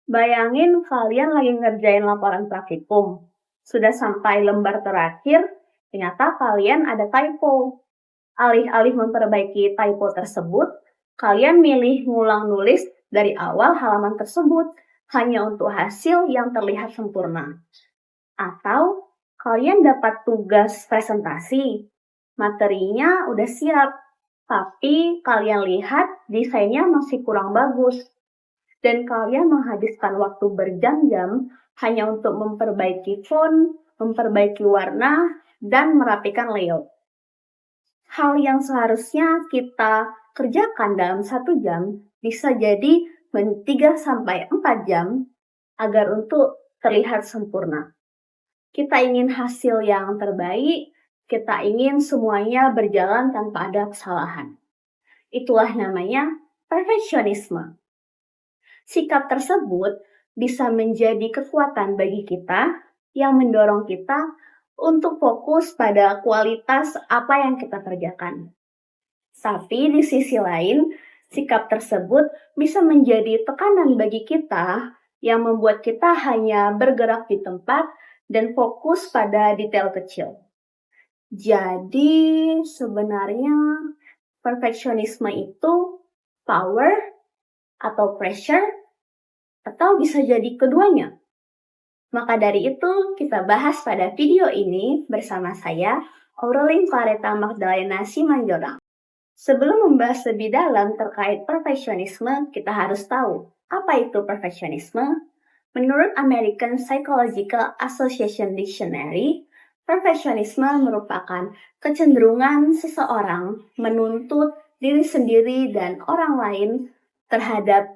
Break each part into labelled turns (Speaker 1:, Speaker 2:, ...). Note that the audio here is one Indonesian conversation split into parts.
Speaker 1: Bayangin kalian lagi ngerjain laporan praktikum. Sudah sampai lembar terakhir, ternyata kalian ada typo. Alih-alih memperbaiki typo tersebut, kalian milih ngulang nulis dari awal halaman tersebut hanya untuk hasil yang terlihat sempurna. Atau kalian dapat tugas presentasi, materinya udah siap, tapi kalian lihat desainnya masih kurang bagus dan kalian menghabiskan waktu berjam-jam hanya untuk memperbaiki font, memperbaiki warna, dan merapikan layout. Hal yang seharusnya kita kerjakan dalam 1 jam bisa jadi 3-4 jam agar untuk terlihat sempurna. Kita ingin hasil yang terbaik, kita ingin semuanya berjalan tanpa ada kesalahan. Itulah namanya perfeksionisme. Sikap tersebut bisa menjadi kekuatan bagi kita yang mendorong kita untuk fokus pada kualitas apa yang kita kerjakan. Tapi di sisi lain, sikap tersebut bisa menjadi tekanan bagi kita yang membuat kita hanya bergerak di tempat dan fokus pada detail kecil. Jadi sebenarnya perfeksionisme itu power atau pressure atau bisa jadi keduanya. Maka dari itu kita bahas pada video ini bersama saya, Aurelin Clareta Magdalena Simanjorang. Sebelum membahas lebih dalam terkait perfeksionisme, kita harus tahu apa itu perfeksionisme. Menurut American Psychological Association Dictionary, perfeksionisme merupakan kecenderungan seseorang menuntut diri sendiri dan orang lain terhadap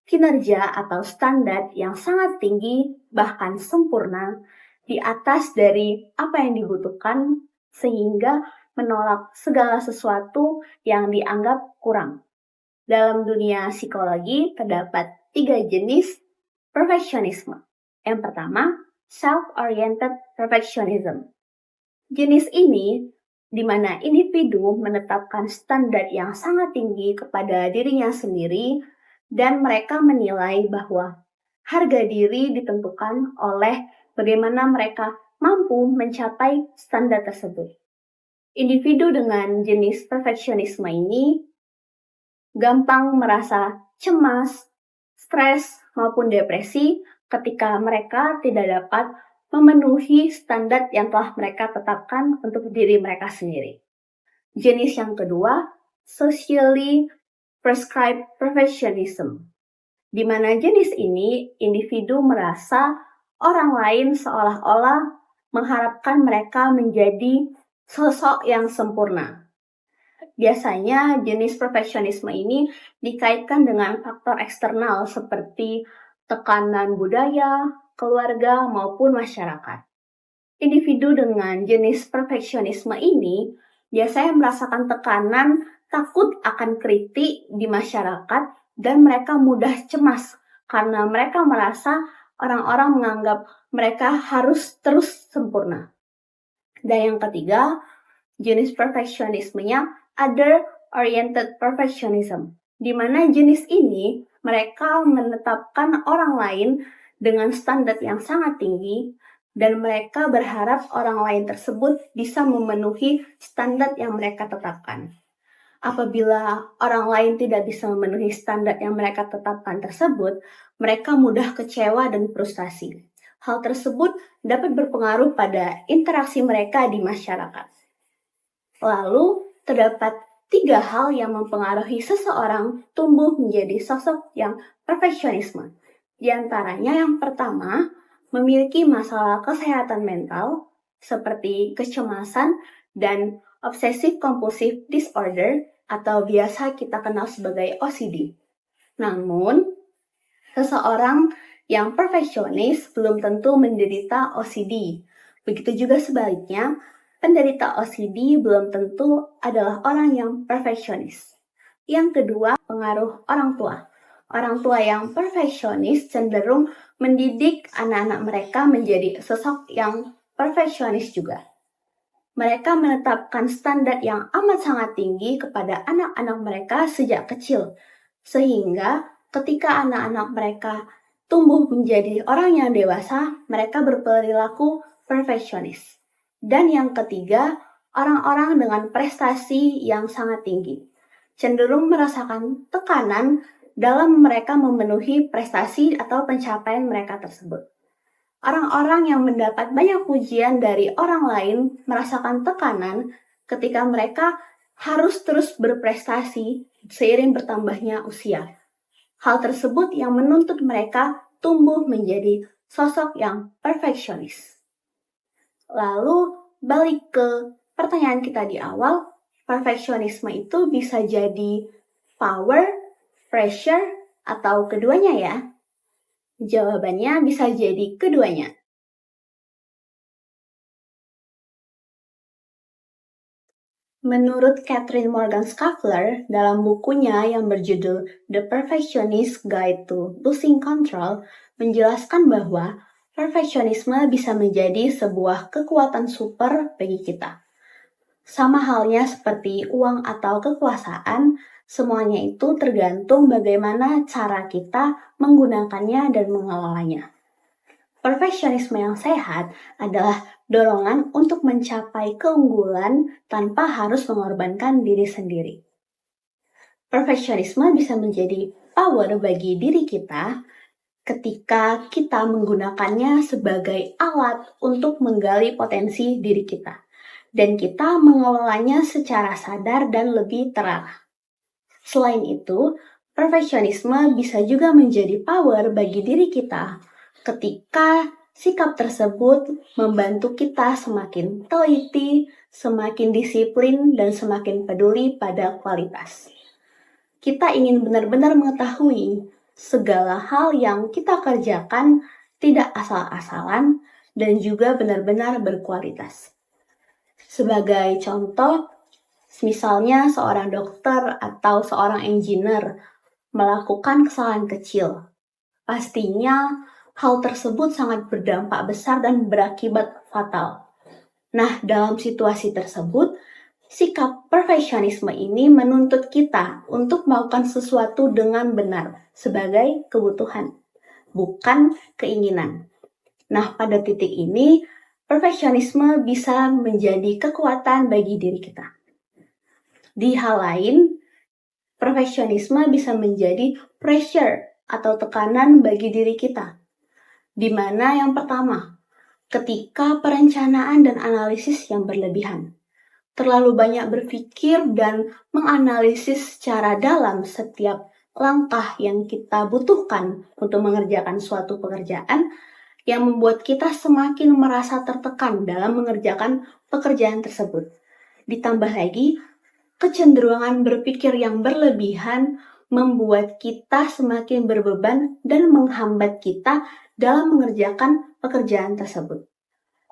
Speaker 1: kinerja atau standar yang sangat tinggi, bahkan sempurna, di atas dari apa yang dibutuhkan, sehingga menolak segala sesuatu yang dianggap kurang. Dalam dunia psikologi, terdapat 3 jenis perfeksionisme. Yang pertama, self-oriented perfectionism. Jenis ini di mana individu menetapkan standar yang sangat tinggi kepada dirinya sendiri dan mereka menilai bahwa harga diri ditentukan oleh bagaimana mereka mampu mencapai standar tersebut. Individu dengan jenis perfeksionisme ini gampang merasa cemas, stres, maupun depresi ketika mereka tidak dapat memenuhi standar yang telah mereka tetapkan untuk diri mereka sendiri. Jenis yang kedua, socially prescribed perfectionism, di mana jenis ini individu merasa orang lain seolah-olah mengharapkan mereka menjadi sosok yang sempurna. Biasanya jenis perfeksionisme ini dikaitkan dengan faktor eksternal seperti tekanan budaya, keluarga, maupun masyarakat. Individu dengan jenis perfeksionisme ini biasanya merasakan tekanan takut akan kritik di masyarakat dan mereka mudah cemas karena mereka merasa orang-orang menganggap mereka harus terus sempurna. Dan yang ketiga, jenis perfeksionismenya other-oriented perfectionism, di mana jenis ini mereka menetapkan orang lain dengan standar yang sangat tinggi dan mereka berharap orang lain tersebut bisa memenuhi standar yang mereka tetapkan. Apabila orang lain tidak bisa memenuhi standar yang mereka tetapkan tersebut, mereka mudah kecewa dan frustasi. Hal tersebut dapat berpengaruh pada interaksi mereka di masyarakat. Lalu, terdapat 3 hal yang mempengaruhi seseorang tumbuh menjadi sosok yang perfeksionisme. Di antaranya yang pertama, memiliki masalah kesehatan mental seperti kecemasan dan obsessive compulsive disorder atau biasa kita kenal sebagai OCD. Namun, seseorang yang perfeksionis belum tentu menderita OCD. Begitu juga sebaliknya, penderita OCD belum tentu adalah orang yang perfeksionis. Yang kedua, pengaruh orang tua. Orang tua yang perfeksionis cenderung mendidik anak-anak mereka menjadi sosok yang perfeksionis juga. Mereka menetapkan standar yang amat sangat tinggi kepada anak-anak mereka sejak kecil, sehingga ketika anak-anak mereka tumbuh menjadi orang yang dewasa, mereka berperilaku perfeksionis. Dan yang ketiga, orang-orang dengan prestasi yang sangat tinggi, cenderung merasakan tekanan dalam mereka memenuhi prestasi atau pencapaian mereka tersebut. Orang-orang yang mendapat banyak pujian dari orang lain merasakan tekanan ketika mereka harus terus berprestasi seiring bertambahnya usia. Hal tersebut yang menuntut mereka tumbuh menjadi sosok yang perfeksionis. Lalu balik ke pertanyaan kita di awal, perfeksionisme itu bisa jadi power, pressure, atau keduanya ya? Jawabannya bisa jadi keduanya. Menurut Catherine Morgan Scheffler, dalam bukunya yang berjudul The Perfectionist Guide to Losing Control, menjelaskan bahwa perfeksionisme bisa menjadi sebuah kekuatan super bagi kita. Sama halnya seperti uang atau kekuasaan, semuanya itu tergantung bagaimana cara kita menggunakannya dan mengelolanya. Perfeksionisme yang sehat adalah dorongan untuk mencapai keunggulan tanpa harus mengorbankan diri sendiri. Perfeksionisme bisa menjadi power bagi diri kita ketika kita menggunakannya sebagai alat untuk menggali potensi diri kita, dan kita mengelolanya secara sadar dan lebih terarah. Selain itu, perfeksionisme bisa juga menjadi power bagi diri kita ketika sikap tersebut membantu kita semakin teliti, semakin disiplin, dan semakin peduli pada kualitas. Kita ingin benar-benar mengetahui segala hal yang kita kerjakan tidak asal-asalan dan juga benar-benar berkualitas. Sebagai contoh, misalnya seorang dokter atau seorang engineer melakukan kesalahan kecil. Pastinya hal tersebut sangat berdampak besar dan berakibat fatal. Nah, dalam situasi tersebut, sikap perfeksionisme ini menuntut kita untuk melakukan sesuatu dengan benar sebagai kebutuhan, bukan keinginan. Nah, pada titik ini, perfeksionisme bisa menjadi kekuatan bagi diri kita. Di hal lain, perfeksionisme bisa menjadi pressure atau tekanan bagi diri kita. Di mana yang pertama, ketika perencanaan dan analisis yang berlebihan. Terlalu banyak berpikir dan menganalisis secara dalam setiap langkah yang kita butuhkan untuk mengerjakan suatu pekerjaan yang membuat kita semakin merasa tertekan dalam mengerjakan pekerjaan tersebut. Ditambah lagi, kecenderungan berpikir yang berlebihan membuat kita semakin berbeban dan menghambat kita dalam mengerjakan pekerjaan tersebut.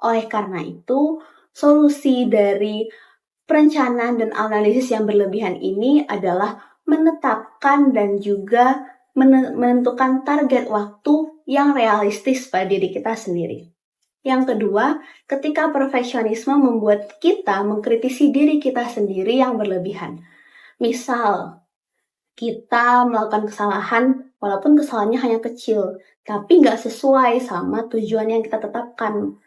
Speaker 1: Oleh karena itu, solusi dari perencanaan dan analisis yang berlebihan ini adalah menetapkan dan juga menentukan target waktu yang realistis pada diri kita sendiri. Yang kedua, ketika perfeksionisme membuat kita mengkritisi diri kita sendiri yang berlebihan. Misal, kita melakukan kesalahan walaupun kesalahannya hanya kecil, tapi nggak sesuai sama tujuan yang kita tetapkan.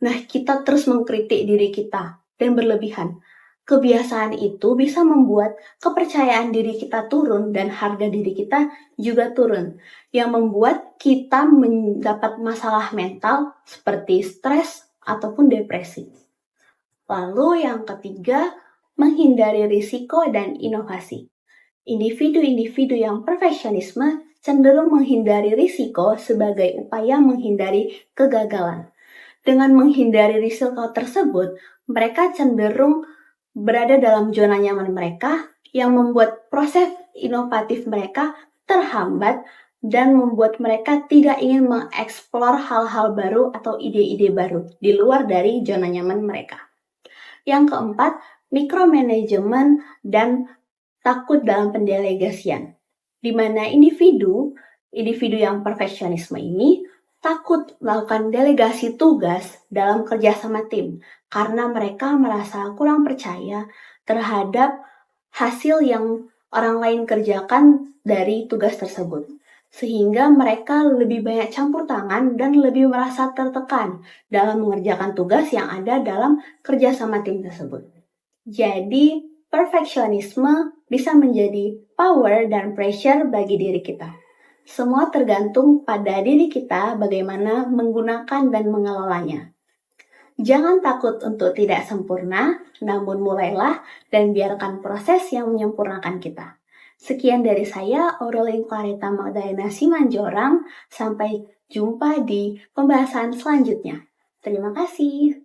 Speaker 1: Nah, kita terus mengkritik diri kita dan berlebihan. Kebiasaan itu bisa membuat kepercayaan diri kita turun dan harga diri kita juga turun, yang membuat kita mendapat masalah mental seperti stres ataupun depresi. Lalu yang ketiga, menghindari risiko dan inovasi. Individu-individu yang perfeksionisme cenderung menghindari risiko sebagai upaya menghindari kegagalan. Dengan menghindari risiko tersebut, mereka cenderung berada dalam zona nyaman mereka yang membuat proses inovatif mereka terhambat dan membuat mereka tidak ingin mengeksplor hal-hal baru atau ide-ide baru di luar dari zona nyaman mereka. Yang keempat, micromanagement dan takut dalam pendelegasian, di mana individu yang perfeksionisme ini takut melakukan delegasi tugas dalam kerjasama tim karena mereka merasa kurang percaya terhadap hasil yang orang lain kerjakan dari tugas tersebut. sehingga mereka lebih banyak campur tangan dan lebih merasa tertekan dalam mengerjakan tugas yang ada dalam kerjasama tim tersebut. Jadi, perfeksionisme bisa menjadi power dan pressure bagi diri kita. Semua tergantung pada diri kita bagaimana menggunakan dan mengelolanya. Jangan takut untuk tidak sempurna, namun mulailah dan biarkan proses yang menyempurnakan kita. Sekian dari saya, Aurelien Clarita Magdalena Simanjorang. Sampai jumpa di pembahasan selanjutnya. Terima kasih.